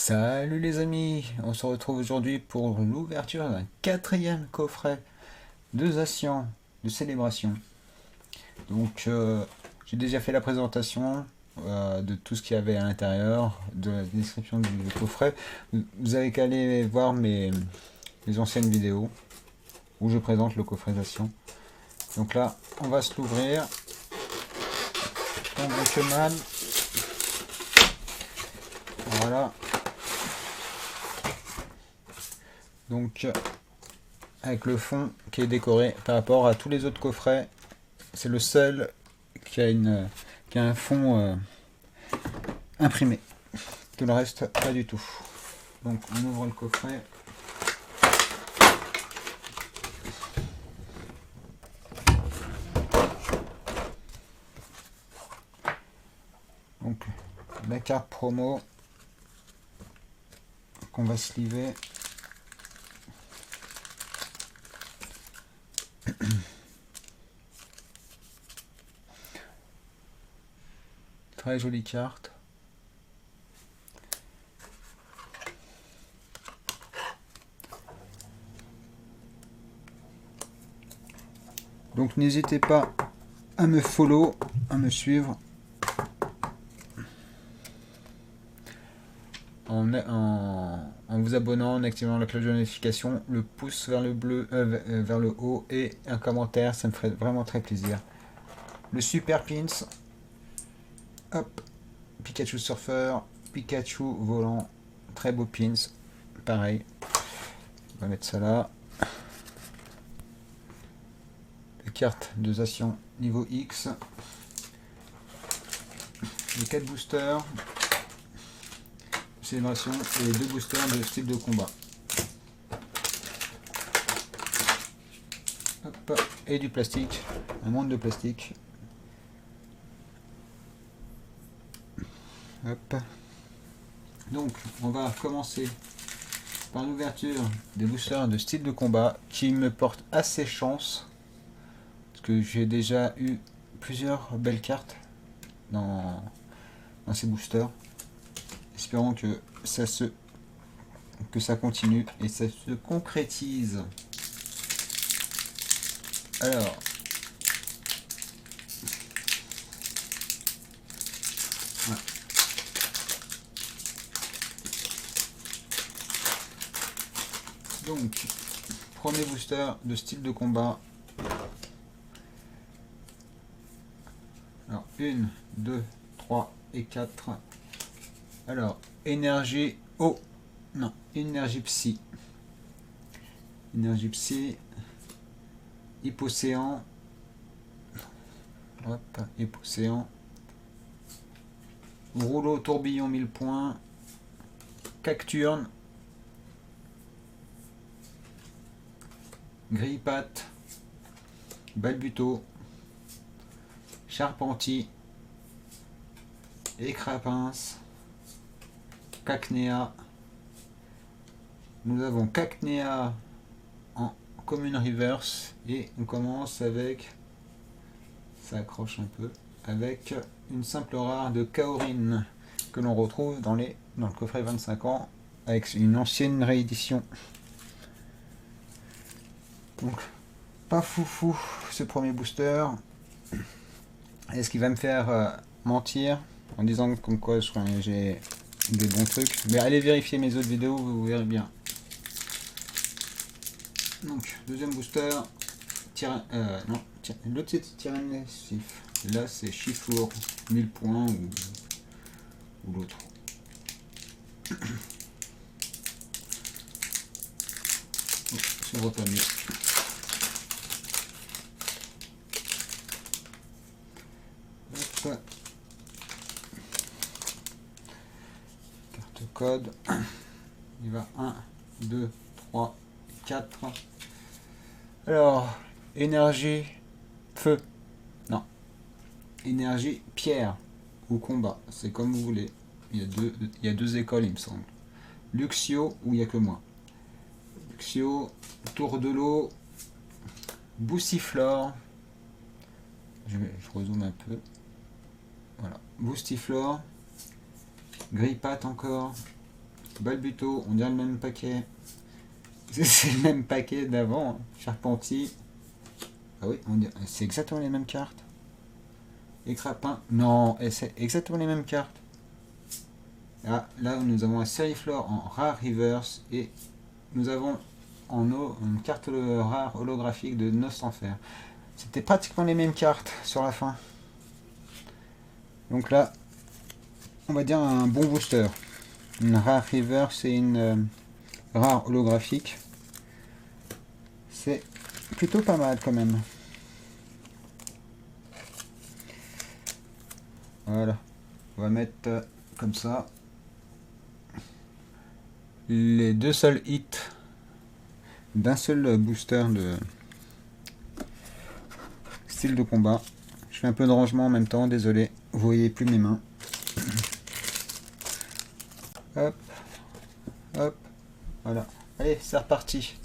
Salut les amis, on se retrouve aujourd'hui pour l'ouverture d'un quatrième coffret de Zacian de célébration. Donc j'ai déjà fait la présentation de tout ce qu'il y avait à l'intérieur, de la description du coffret. Vous avez qu'à aller voir mes anciennes vidéos où je présente le coffret Zacian. Donc là, on va se l'ouvrir. Tant bon que mal. Voilà. Donc avec le fond qui est décoré par rapport à tous les autres coffrets, c'est le seul qui a un fond imprimé. Tout le reste pas du tout. Donc on ouvre le coffret. Donc la carte promo qu'on va sliver. Très jolie carte. Donc n'hésitez pas à me follow, à me suivre en vous abonnant, en activant la cloche de notification, le pouce vers le bleu, vers le haut et un commentaire, ça me ferait vraiment très plaisir. Le super pins, hop, Pikachu surfeur, Pikachu volant, très beau pins, pareil. On va mettre ça là. Les cartes de Zacian niveau X. Les 4 boosters célébration et les 2 boosters de style de combat. Hop, et du plastique, un monde de plastique. Hop. Donc on va commencer par l'ouverture des boosters de style de combat qui me portent assez chance parce que j'ai déjà eu plusieurs belles cartes dans ces boosters. Espérons que ça continue et ça se concrétise. Alors, ouais. Donc, premier booster de style de combat. Alors, 1, 2, 3 et 4. Alors, énergie... Oh non, énergie psy. Énergie psy. Hypocéan. Hop, Hypocéan. Rouleau tourbillon 1000 points. Cacturne. Grille-patte. Balbuto. Charpentier. Écrapince. Cacnea. Nous avons Cacnea en commune reverse et on commence avec, ça accroche un peu, avec une simple rare de Kaorin que l'on retrouve dans le coffret 25 ans avec une ancienne réédition. Donc pas foufou ce premier booster. Est-ce qu'il va me faire mentir en disant comme quoi j'ai des bons trucs, mais allez vérifier mes autres vidéos, vous verrez bien. Donc deuxième booster, l'autre c'est Tyrannosif, là c'est Chifour 1000 points ou l'autre. C'est repané. Carte code, il va 1, 2, 3, 4. Alors, énergie feu, non, énergie pierre ou combat, c'est comme vous voulez. Il y a deux écoles, il me semble. Luxio, où il n'y a que moi. Luxio, tour de l'eau, Boustiflore. Je rezoome un peu. Voilà, Boustiflore, Grille-patte encore, Balbuto, on dirait le même paquet. C'est le même paquet d'avant. Hein. Charpentier. Ah oui, c'est exactement les mêmes cartes. Et Crapin. Non, c'est exactement les mêmes cartes. Ah, là, nous avons un Seriflore en rare reverse. Et nous avons en eau une carte rare holographique de Nost en fer. C'était pratiquement les mêmes cartes sur la fin. Donc là, on va dire un bon booster. Une rare reverse et une rare holographique. C'est plutôt pas mal quand même. Voilà. On va mettre comme ça. Les deux seuls hits d'un seul booster de style de combat. Je fais un peu de rangement en même temps, désolé. Vous voyez plus mes mains. Hop. Hop. Voilà. Allez, c'est reparti.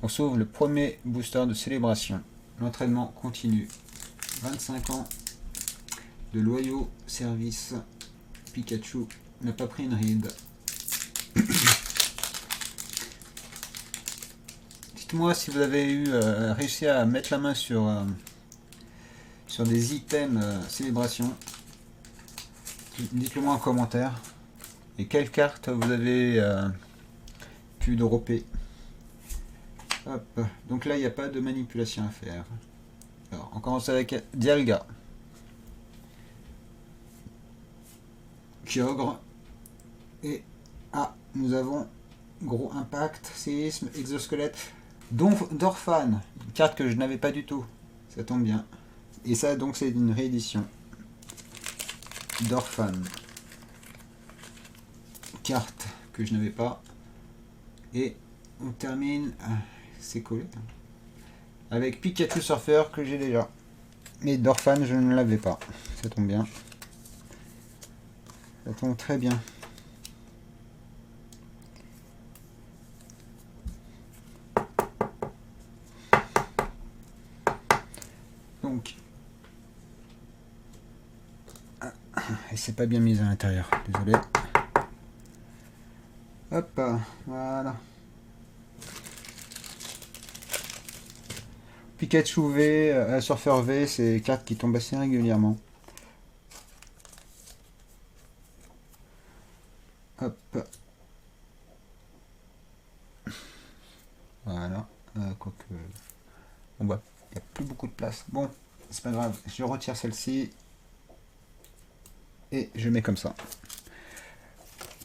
On sauve le premier booster de célébration. L'entraînement continue. 25 ans de loyaux services. Pikachu n'a pas pris une ride. Dites-moi si vous avez réussi à mettre la main sur des items célébration. Dites-le moi en commentaire. Et quelle carte vous avez pu dropper. Hop. Donc là, il n'y a pas de manipulation à faire. Alors, on commence avec Dialga. Kyogre. Et nous avons gros impact, séisme, exosquelette, Dorphan, une carte que je n'avais pas du tout. Ça tombe bien. Et ça, donc, c'est une réédition. Dorphan. Carte que je n'avais pas. Et on termine. C'est collé. Avec Pikachu Surfer que j'ai déjà. Mais Dorphan, je ne l'avais pas. Ça tombe bien. Ça tombe très bien. Donc. Et c'est pas bien mis à l'intérieur. Désolé. Hop, voilà. Pikachu V, Surfer V, c'est des cartes qui tombent assez régulièrement. Hop. Voilà. Quoique. Bon bah, il n'y a plus beaucoup de place. Bon, c'est pas grave. Je retire celle-ci. Et je mets comme ça.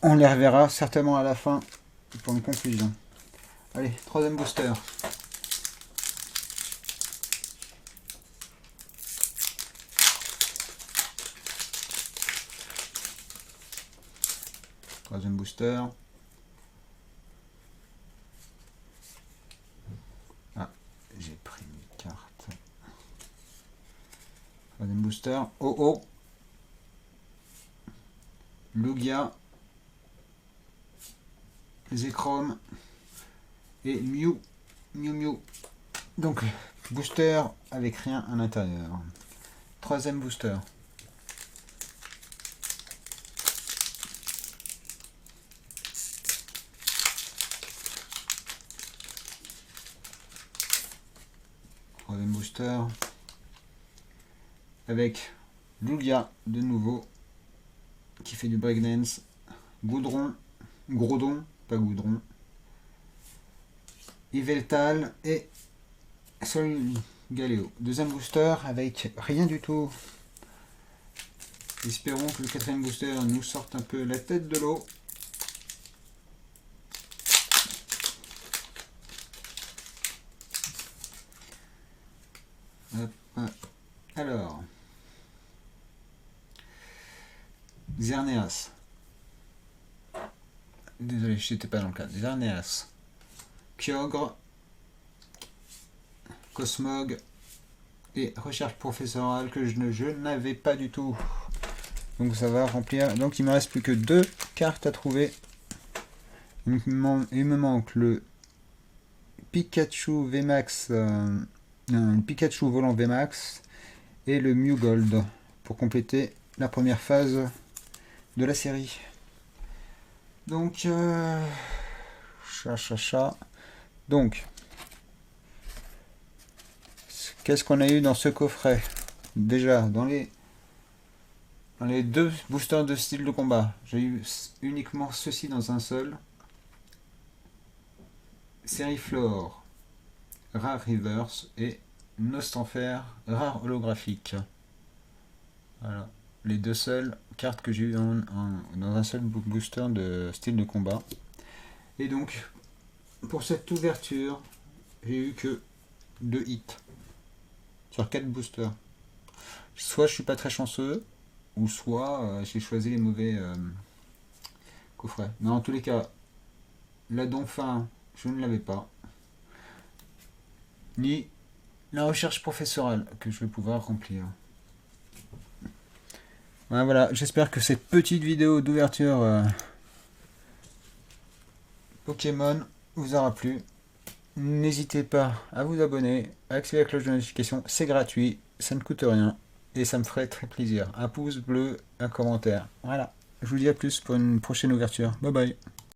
On les reverra certainement à la fin pour une conclusion. Allez, troisième booster. Troisième booster. Ah, j'ai pris une carte. Troisième booster. Oh oh. Lugia. Zekrom. Et Mew. Mew. Donc, booster avec rien à l'intérieur. Troisième booster. Troisième booster. Avec Lugia de nouveau. Qui fait du breakdance. Goudron. Grodon. Pas Goudron. Yveltal et Solgaleo. Deuxième booster avec rien du tout. Espérons que le quatrième booster nous sorte un peu la tête de l'eau. Alors, Xerneas. Désolé, je n'étais pas dans le cadre. Xerneas. Kyogre. Cosmog. Et recherche professorale que je n'avais pas du tout. Donc ça va remplir. Donc il me reste plus que 2 cartes à trouver. Il me manque le Pikachu VMAX. Le Pikachu volant VMAX. Et le Mew Gold. Pour compléter la première phase de la série. Donc, donc, qu'est-ce qu'on a eu dans ce coffret? Déjà, dans les deux boosters de style de combat, j'ai eu uniquement ceci dans un seul. Sériflore, rare reverse et Nostanfer, rare holographique. Voilà, les deux seules cartes que j'ai eu dans un seul booster de style de combat. Et donc, pour cette ouverture, j'ai eu que 2 hits sur 4 boosters. Soit je suis pas très chanceux, ou soit j'ai choisi les mauvais coffrets. Mais en tous les cas, la Donphin, je ne l'avais pas. Ni la recherche professorale que je vais pouvoir remplir. Voilà, j'espère que cette petite vidéo d'ouverture Pokémon vous aura plu. N'hésitez pas à vous abonner, à activer la cloche de notification, c'est gratuit, ça ne coûte rien et ça me ferait très plaisir. Un pouce bleu, un commentaire. Voilà, je vous dis à plus pour une prochaine ouverture. Bye bye.